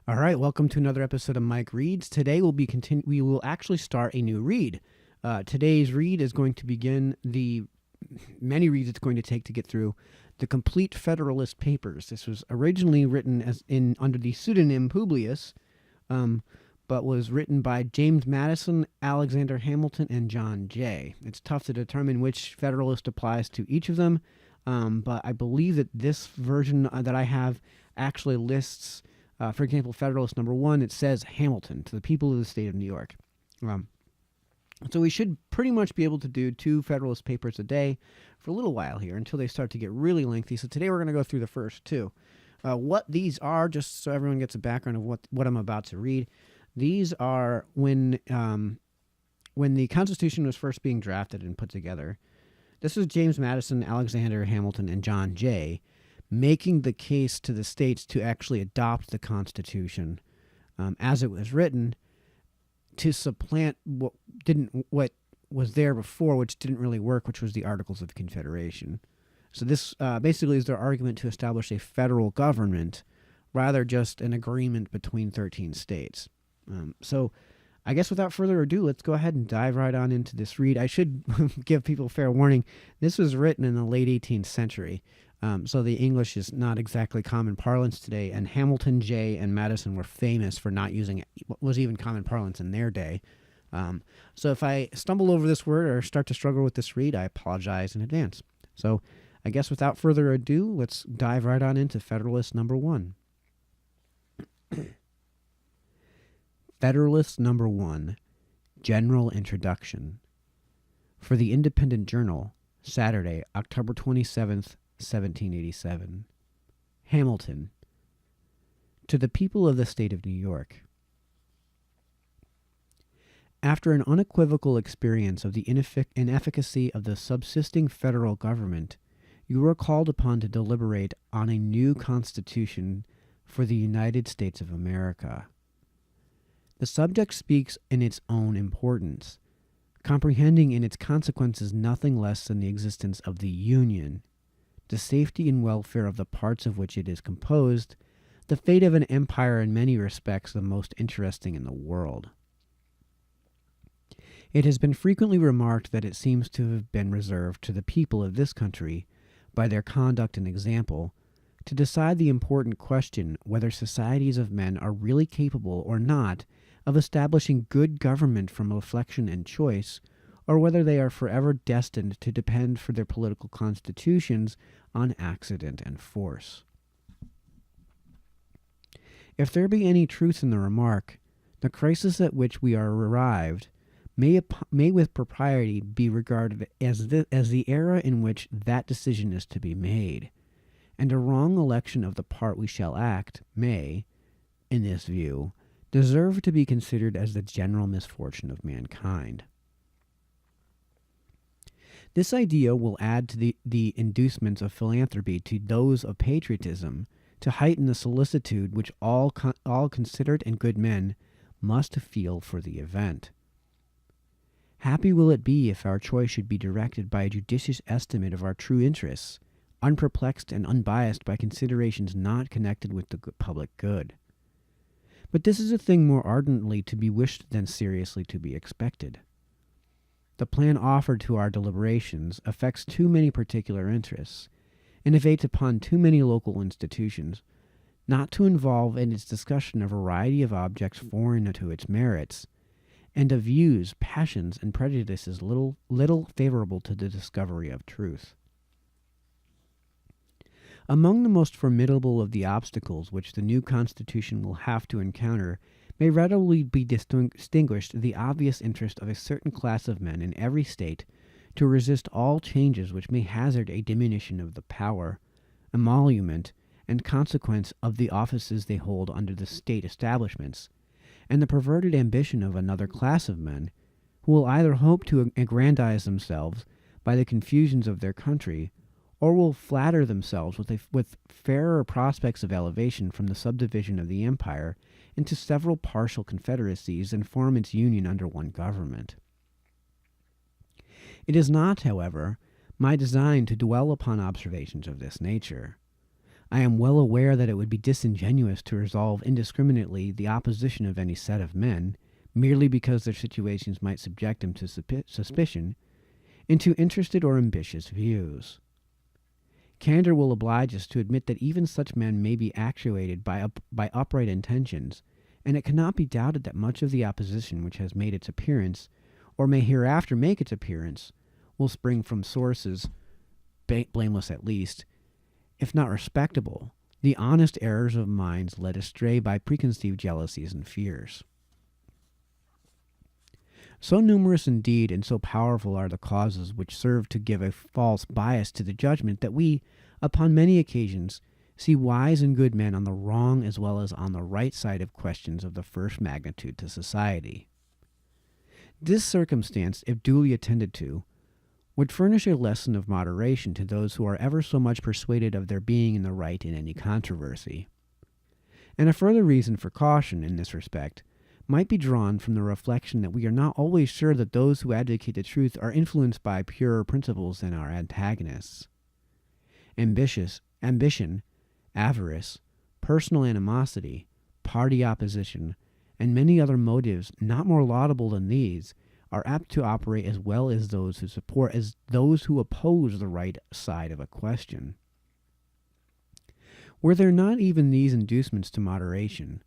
All right, welcome to another episode of Mike Reads. Today we will actually start a new read. Today's read is going to begin the many reads it's going to take to get through the complete Federalist Papers. This was originally written under the pseudonym Publius, but was written by James Madison, Alexander Hamilton, and John Jay. It's tough to determine which Federalist applies to each of them, but I believe that this version that I have actually lists, for example, Federalist number 1, it says Hamilton, to the people of the state of New York. So we should pretty much be able to do 2 Federalist papers a day for a little while here until they start to get really lengthy. So today we're going to go through the first 2. What these are, just so everyone gets a background of what I'm about to read. These are when the Constitution was first being drafted and put together. This was James Madison, Alexander Hamilton, and John Jay making the case to the states to actually adopt the Constitution as it was written, to supplant what was there before, which didn't really work, which was the Articles of Confederation. So this basically is their argument to establish a federal government, rather just an agreement between 13 states. So I guess without further ado, let's go ahead and dive right on into this read. I should give people fair warning. This was written in the late 18th century. So the English is not exactly common parlance today, and Hamilton, Jay, and Madison were famous for not using what was even common parlance in their day. So if I stumble over this word or start to struggle with this read, I apologize in advance. So I guess without further ado, let's dive right on into Federalist number 1. Federalist number 1, General Introduction. For the Independent Journal, Saturday, October 27th, 1787. Hamilton. To the people of the state of New York. After an unequivocal experience of the inefficacy of the subsisting federal government, you are called upon to deliberate on a new constitution for the United States of America. The subject speaks in its own importance, comprehending in its consequences nothing less than the existence of the Union, the safety and welfare of the parts of which it is composed, the fate of an empire in many respects the most interesting in the world. It has been frequently remarked that it seems to have been reserved to the people of this country, by their conduct and example, to decide the important question whether societies of men are really capable or not of establishing good government from reflection and choice, or whether they are forever destined to depend for their political constitutions on accident and force. If there be any truth in the remark, the crisis at which we are arrived may with propriety be regarded as the era in which that decision is to be made, and a wrong election of the part we shall act may, in this view, deserve to be considered as the general misfortune of mankind. This idea will add to the inducements of philanthropy to those of patriotism, to heighten the solicitude which all considerate and good men must feel for the event. Happy will it be if our choice should be directed by a judicious estimate of our true interests, unperplexed and unbiased by considerations not connected with the public good. But this is a thing more ardently to be wished than seriously to be expected. The plan offered to our deliberations affects too many particular interests, innovates upon too many local institutions, not to involve in its discussion a variety of objects foreign to its merits, and of views, passions, and prejudices little favorable to the discovery of truth. Among the most formidable of the obstacles which the new Constitution will have to encounter may readily be distinguished the obvious interest of a certain class of men in every state to resist all changes which may hazard a diminution of the power, emolument, and consequence of the offices they hold under the state establishments, and the perverted ambition of another class of men, who will either hope to aggrandize themselves by the confusions of their country, or will flatter themselves with fairer prospects of elevation from the subdivision of the empire into several partial confederacies and form its union under one government. It is not, however, my design to dwell upon observations of this nature. I am well aware that it would be disingenuous to resolve indiscriminately the opposition of any set of men, merely because their situations might subject them to suspicion, into interested or ambitious views. Candor will oblige us to admit that even such men may be actuated by upright intentions, and it cannot be doubted that much of the opposition which has made its appearance, or may hereafter make its appearance, will spring from sources, blameless at least, if not respectable, the honest errors of minds led astray by preconceived jealousies and fears. So numerous indeed and so powerful are the causes which serve to give a false bias to the judgment that we, upon many occasions, see wise and good men on the wrong as well as on the right side of questions of the first magnitude to society. This circumstance, if duly attended to, would furnish a lesson of moderation to those who are ever so much persuaded of their being in the right in any controversy. And a further reason for caution in this respect might be drawn from the reflection that we are not always sure that those who advocate the truth are influenced by purer principles than our antagonists. Ambition, avarice, personal animosity, party opposition, and many other motives not more laudable than these are apt to operate as well as those who support as those who oppose the right side of a question. Were there not even these inducements to moderation,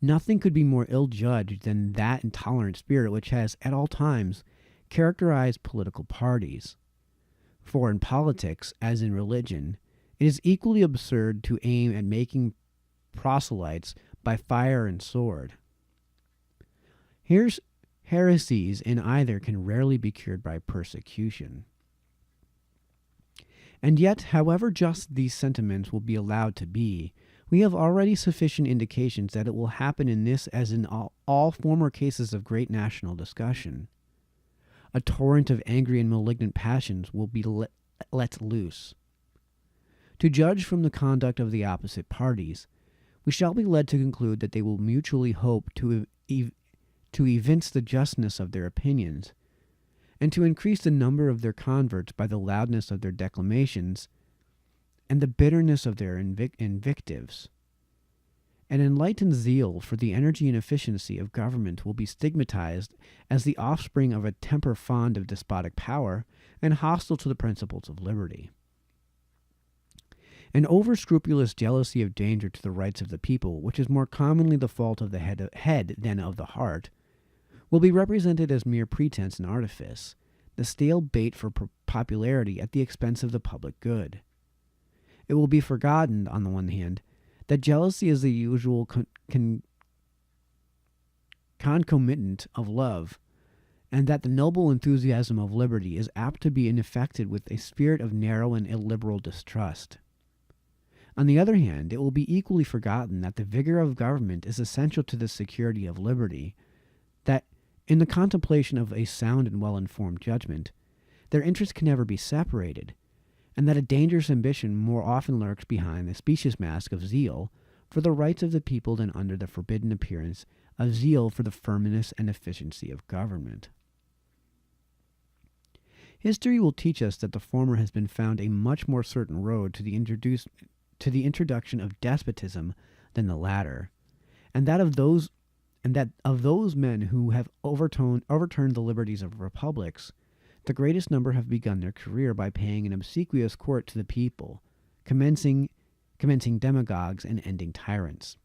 nothing could be more ill-judged than that intolerant spirit which has, at all times, characterized political parties. For in politics, as in religion, it is equally absurd to aim at making proselytes by fire and sword. Heresies in either can rarely be cured by persecution. And yet, however just these sentiments will be allowed to be, we have already sufficient indications that it will happen in this as in all former cases of great national discussion. A torrent of angry and malignant passions will be let loose. To judge from the conduct of the opposite parties, we shall be led to conclude that they will mutually hope to evince the justness of their opinions, and to increase the number of their converts by the loudness of their declamations and the bitterness of their invectives. An enlightened zeal for the energy and efficiency of government will be stigmatized as the offspring of a temper fond of despotic power and hostile to the principles of liberty. An over-scrupulous jealousy of danger to the rights of the people, which is more commonly the fault of the head than of the heart, will be represented as mere pretense and artifice, the stale bait for popularity at the expense of the public good. It will be forgotten, on the one hand, that jealousy is the usual concomitant of love, and that the noble enthusiasm of liberty is apt to be infected with a spirit of narrow and illiberal distrust. On the other hand, it will be equally forgotten that the vigor of government is essential to the security of liberty, that, in the contemplation of a sound and well-informed judgment, their interests can never be separated, and that a dangerous ambition more often lurks behind the specious mask of zeal for the rights of the people than under the forbidden appearance of zeal for the firmness and efficiency of government. History will teach us that the former has been found a much more certain road to the introduction of despotism than the latter, and that of those men who have overturned the liberties of republics, the greatest number have begun their career by paying an obsequious court to the people, commencing demagogues and ending tyrants.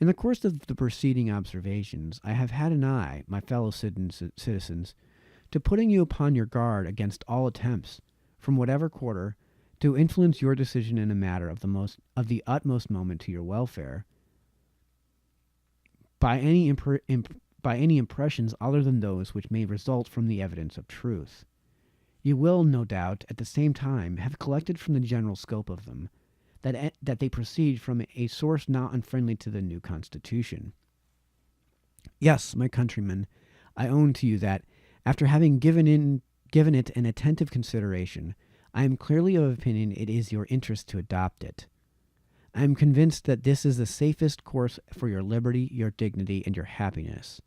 In the course of the preceding observations, I have had an eye, my fellow citizens, to putting you upon your guard against all attempts, from whatever quarter, to influence your decision in a matter of the utmost moment to your welfare, by any impressions other than those which may result from the evidence of truth. You will, no doubt, at the same time, have collected from the general scope of them that they proceed from a source not unfriendly to the new Constitution. Yes, my countrymen, I own to you that, after having given it an attentive consideration, I am clearly of opinion it is your interest to adopt it. I am convinced that this is the safest course for your liberty, your dignity, and your happiness.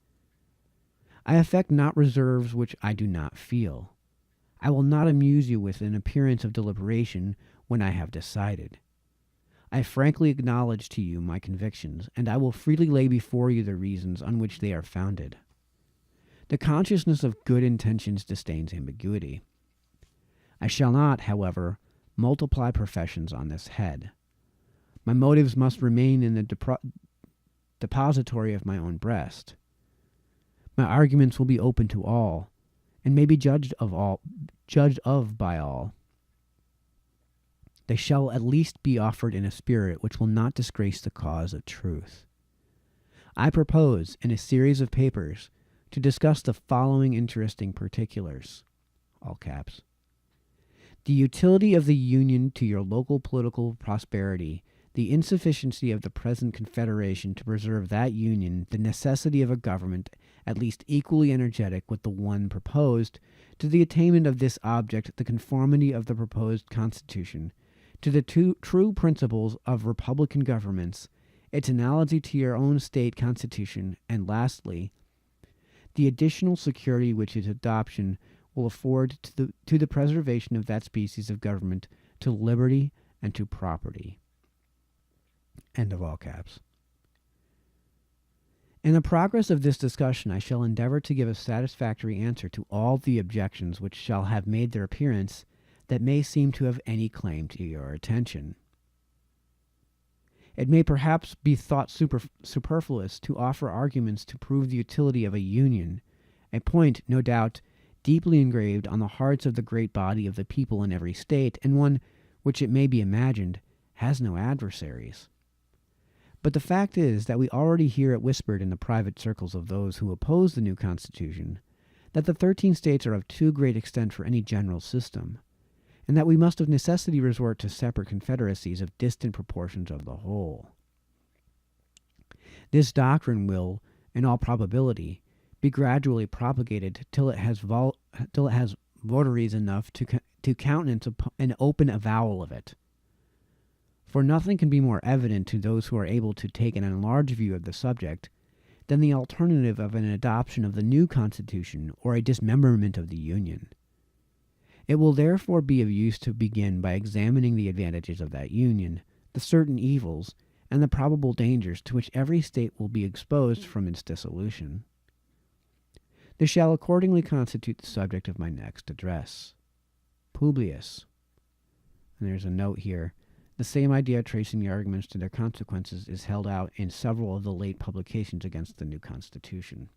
I affect not reserves which I do not feel. I will not amuse you with an appearance of deliberation when I have decided. I frankly acknowledge to you my convictions, and I will freely lay before you the reasons on which they are founded. The consciousness of good intentions disdains ambiguity. I shall not, however, multiply professions on this head. My motives must remain in the depository of my own breast. My arguments will be open to all, and may be judged of by all. They shall at least be offered in a spirit which will not disgrace the cause of truth. I propose, in a series of papers, to discuss the following interesting particulars, all caps. The utility of the Union to your local political prosperity, the insufficiency of the present Confederation to preserve that Union, the necessity of a government at least equally energetic with the one proposed, to the attainment of this object, the conformity of the proposed Constitution, to the true principles of republican governments, its analogy to your own state constitution, and lastly, the additional security which its adoption will afford to the preservation of that species of government, to liberty and to property. End of all caps. In the progress of this discussion, I shall endeavor to give a satisfactory answer to all the objections which shall have made their appearance that may seem to have any claim to your attention. It may perhaps be thought superfluous to offer arguments to prove the utility of a union, a point, no doubt, deeply engraved on the hearts of the great body of the people in every state, and one which, it may be imagined, has no adversaries. But the fact is that we already hear it whispered in the private circles of those who oppose the new Constitution that the 13 states are of too great extent for any general system, and that we must of necessity resort to separate confederacies of distant proportions of the whole. This doctrine will, in all probability, be gradually propagated till it has votaries enough to countenance an open avowal of it. For nothing can be more evident to those who are able to take an enlarged view of the subject than the alternative of an adoption of the new Constitution or a dismemberment of the Union. It will therefore be of use to begin by examining the advantages of that union, the certain evils, and the probable dangers to which every state will be exposed from its dissolution. This shall accordingly constitute the subject of my next address. Publius. And there's a note here. The same idea tracing the arguments to their consequences is held out in several of the late publications against the new Constitution.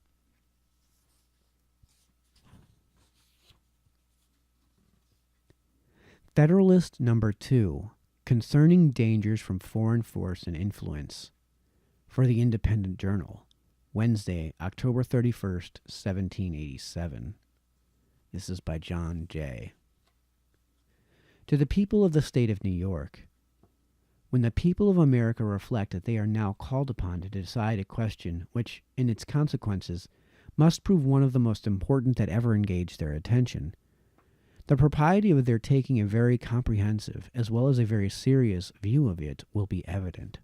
Federalist number 2, Concerning Dangers from Foreign Force and Influence, for the Independent Journal, Wednesday, October 31st, 1787. This is by John Jay. To the people of the state of New York, when the people of America reflect that they are now called upon to decide a question which, in its consequences, must prove one of the most important that ever engaged their attention, the propriety of their taking a very comprehensive, as well as a very serious, view of it will be evident.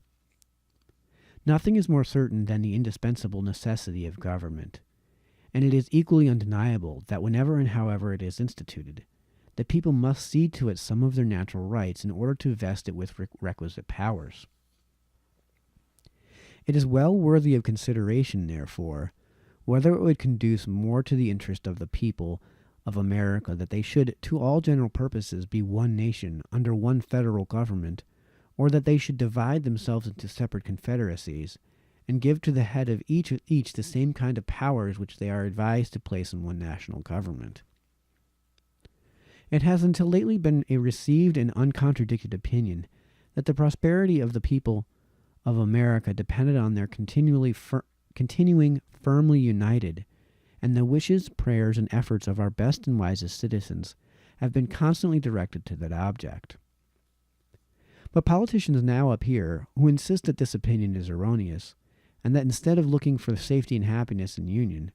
Nothing is more certain than the indispensable necessity of government, and it is equally undeniable that whenever and however it is instituted, the people must cede to it some of their natural rights in order to vest it with requisite powers. It is well worthy of consideration, therefore, whether it would conduce more to the interest of the people of America that they should, to all general purposes, be one nation under one federal government, or that they should divide themselves into separate confederacies, and give to the head of each the same kind of powers which they are advised to place in one national government. It has until lately been a received and uncontradicted opinion that the prosperity of the people of America depended on their continuing firmly united, and the wishes, prayers, and efforts of our best and wisest citizens have been constantly directed to that object. But politicians now appear who insist that this opinion is erroneous, and that instead of looking for safety and happiness in union,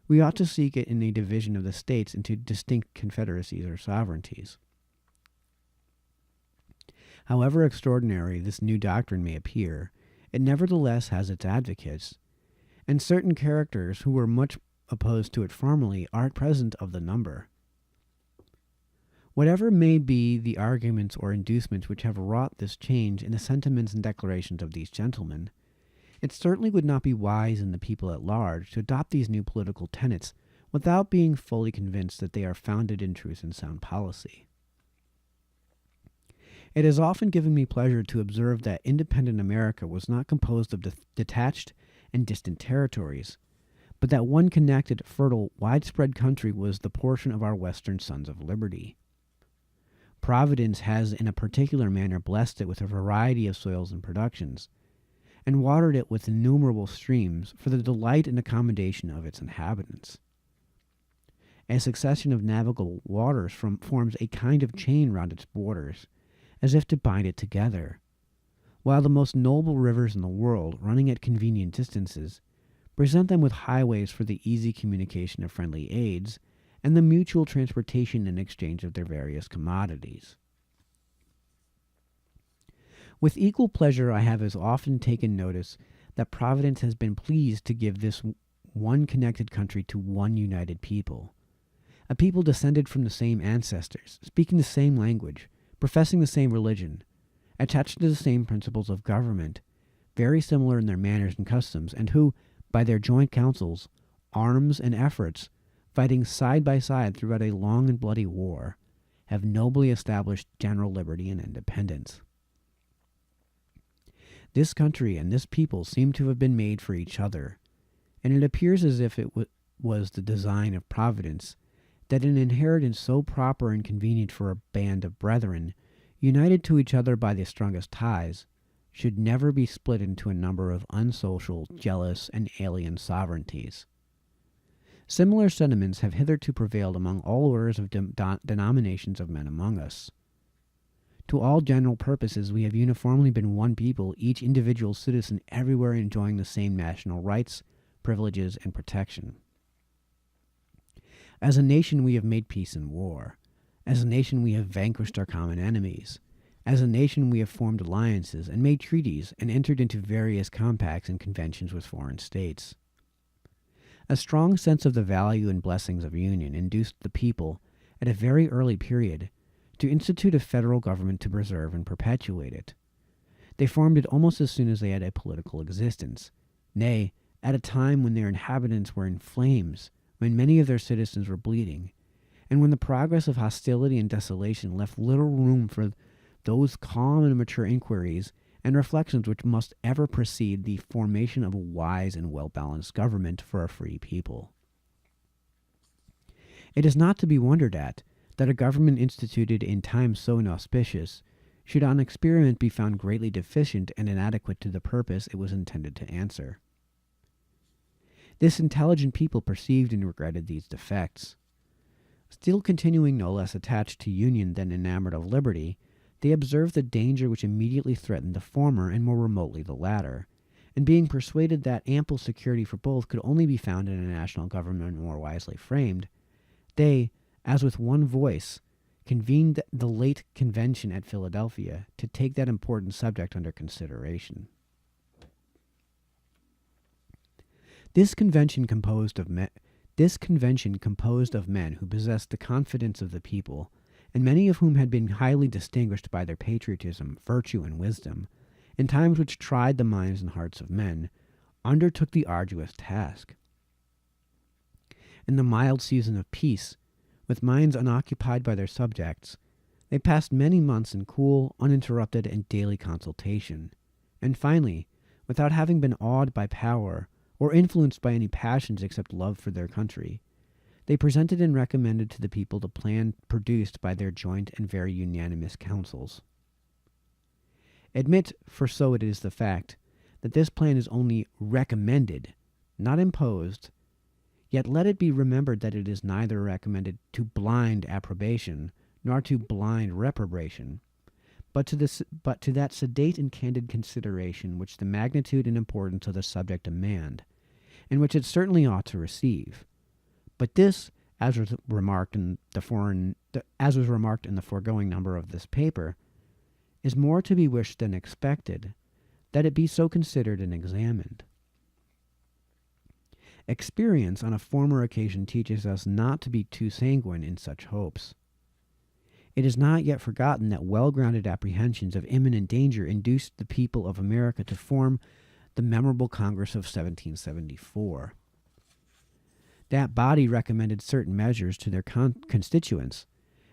we ought to seek it in a division of the states into distinct confederacies or sovereignties. However extraordinary this new doctrine may appear, it nevertheless has its advocates, and certain characters who were much opposed to it formerly are at present of the number. Whatever may be the arguments or inducements which have wrought this change in the sentiments and declarations of these gentlemen, it certainly would not be wise in the people at large to adopt these new political tenets without being fully convinced that they are founded in truth and sound policy. It has often given me pleasure to observe that independent America was not composed of detached and distant territories, but that one connected, fertile, widespread country was the portion of our Western Sons of Liberty. Providence has in a particular manner blessed it with a variety of soils and productions, and watered it with innumerable streams for the delight and accommodation of its inhabitants. A succession of navigable waters forms a kind of chain round its borders, as if to bind it together, while the most noble rivers in the world, running at convenient distances, present them with highways for the easy communication of friendly aids, and the mutual transportation and exchange of their various commodities. With equal pleasure I have as often taken notice that Providence has been pleased to give this one connected country to one united people, a people descended from the same ancestors, speaking the same language, professing the same religion, attached to the same principles of government, very similar in their manners and customs, and who, by their joint counsels, arms, and efforts, fighting side by side throughout a long and bloody war, have nobly established general liberty and independence. This country and this people seem to have been made for each other, and it appears as if it was the design of Providence that an inheritance so proper and convenient for a band of brethren, united to each other by the strongest ties, should never be split into a number of unsocial, jealous, and alien sovereignties. Similar sentiments have hitherto prevailed among all orders of denominations of men among us. To all general purposes we have uniformly been one people, each individual citizen everywhere enjoying the same national rights, privileges, and protection. As a nation we have made peace and war. As a nation we have vanquished our common enemies. As a nation we have formed alliances and made treaties and entered into various compacts and conventions with foreign states. A strong sense of the value and blessings of union induced the people, at a very early period, to institute a federal government to preserve and perpetuate it. They formed it almost as soon as they had a political existence, nay, at a time when their inhabitants were in flames, when many of their citizens were bleeding, and when the progress of hostility and desolation left little room for those calm and mature inquiries and reflections which must ever precede the formation of a wise and well-balanced government for a free people. It is not to be wondered at that a government instituted in times so inauspicious should on experiment be found greatly deficient and inadequate to the purpose it was intended to answer. This intelligent people perceived and regretted these defects. Still continuing no less attached to union than enamored of liberty, they observed the danger which immediately threatened the former and more remotely the latter, and being persuaded that ample security for both could only be found in a national government more wisely framed, they, as with one voice, convened the late convention at Philadelphia to take that important subject under consideration. This convention composed of men who possessed the confidence of the people, and many of whom had been highly distinguished by their patriotism, virtue, and wisdom, in times which tried the minds and hearts of men, undertook the arduous task. In the mild season of peace, with minds unoccupied by their subjects, they passed many months in cool, uninterrupted, and daily consultation, and finally, without having been awed by power, or influenced by any passions except love for their country, they presented and recommended to the people the plan produced by their joint and very unanimous councils. Admit, for so it is the fact, that this plan is only recommended, not imposed, yet let it be remembered that it is neither recommended to blind approbation nor to blind reprobation, but to that sedate and candid consideration which the magnitude and importance of the subject demand, and which it certainly ought to receive. But this, as was remarked in the foregoing number of this paper, is more to be wished than expected, that it be so considered and examined. Experience on a former occasion teaches us not to be too sanguine in such hopes. It is not yet forgotten that well-grounded apprehensions of imminent danger induced the people of America to form the memorable Congress of 1774. That body recommended certain measures to their constituents,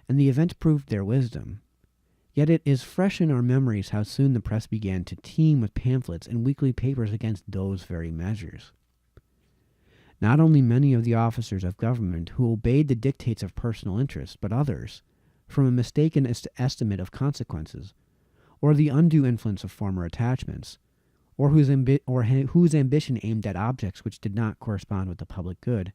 and the event proved their wisdom. Yet it is fresh in our memories how soon the press began to teem with pamphlets and weekly papers against those very measures. Not only many of the officers of government who obeyed the dictates of personal interest, but others, from a mistaken estimate of consequences, or the undue influence of former attachments, or whose ambition aimed at objects which did not correspond with the public good,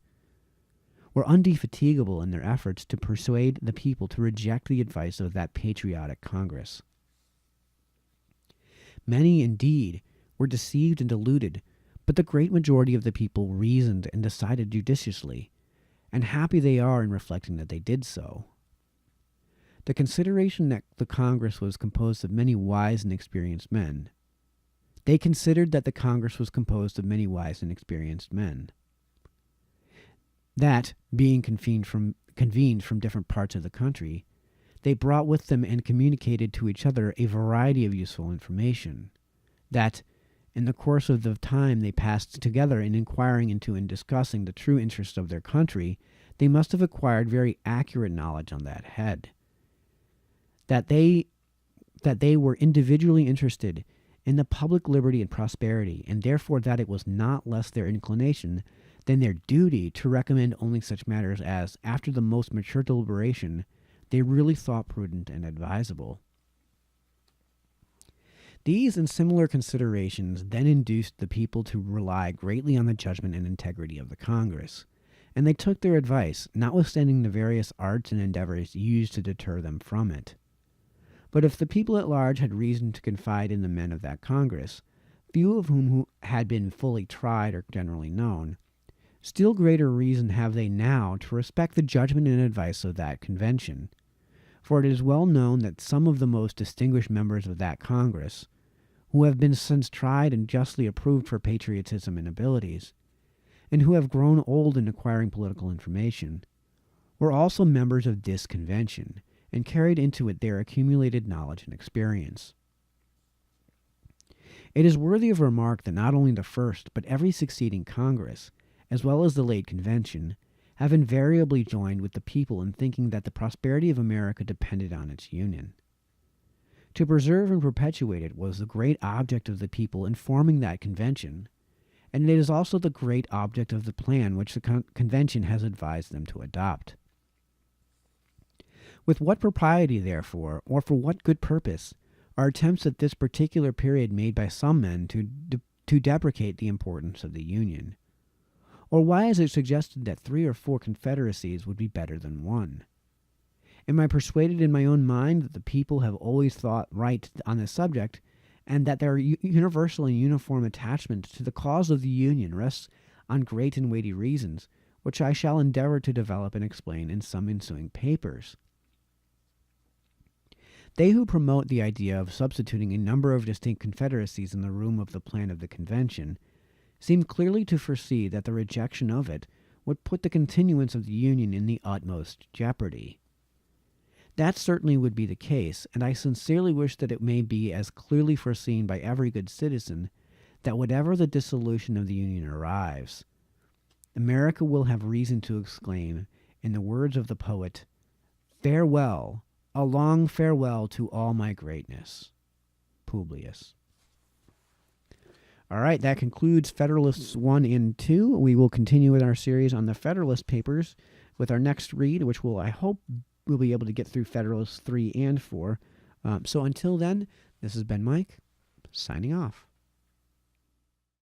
were indefatigable in their efforts to persuade the people to reject the advice of that patriotic Congress. Many, indeed, were deceived and deluded, but the great majority of the people reasoned and decided judiciously, and happy they are in reflecting that they did so. The consideration that the Congress was composed of many wise and experienced men. They considered that the Congress was composed of many wise and experienced men. That, being convened from different parts of the country, they brought with them and communicated to each other a variety of useful information. That, in the course of the time they passed together in inquiring into and discussing the true interests of their country, they must have acquired very accurate knowledge on that head. That they were individually interested in the public liberty and prosperity, and therefore that it was not less their inclination than their duty to recommend only such matters as, after the most mature deliberation, they really thought prudent and advisable. These and similar considerations then induced the people to rely greatly on the judgment and integrity of the Congress, and they took their advice, notwithstanding the various arts and endeavors used to deter them from it. But if the people at large had reason to confide in the men of that Congress, few of whom had been fully tried or generally known, still greater reason have they now to respect the judgment and advice of that convention. For it is well known that some of the most distinguished members of that Congress, who have been since tried and justly approved for patriotism and abilities, and who have grown old in acquiring political information, were also members of this convention, and carried into it their accumulated knowledge and experience. It is worthy of remark that not only the first, but every succeeding Congress, as well as the late convention, have invariably joined with the people in thinking that the prosperity of America depended on its union. To preserve and perpetuate it was the great object of the people in forming that convention, and it is also the great object of the plan which the convention has advised them to adopt. With what propriety, therefore, or for what good purpose, are attempts at this particular period made by some men to deprecate the importance of the Union? Or why is it suggested that 3 or 4 confederacies would be better than one? Am I persuaded in my own mind that the people have always thought right on this subject, and that their universal and uniform attachment to the cause of the Union rests on great and weighty reasons, which I shall endeavor to develop and explain in some ensuing papers? They who promote the idea of substituting a number of distinct confederacies in the room of the plan of the convention seem clearly to foresee that the rejection of it would put the continuance of the Union in the utmost jeopardy. That certainly would be the case, and I sincerely wish that it may be as clearly foreseen by every good citizen that whatever the dissolution of the Union arrives, America will have reason to exclaim, in the words of the poet, "Farewell, a long farewell to all my greatness." Publius. All right, that concludes Federalists 1 and 2. We will continue with our series on the Federalist Papers with our next read, which I hope we'll be able to get through Federalists 3 and 4. So until then, this has been Mike, signing off.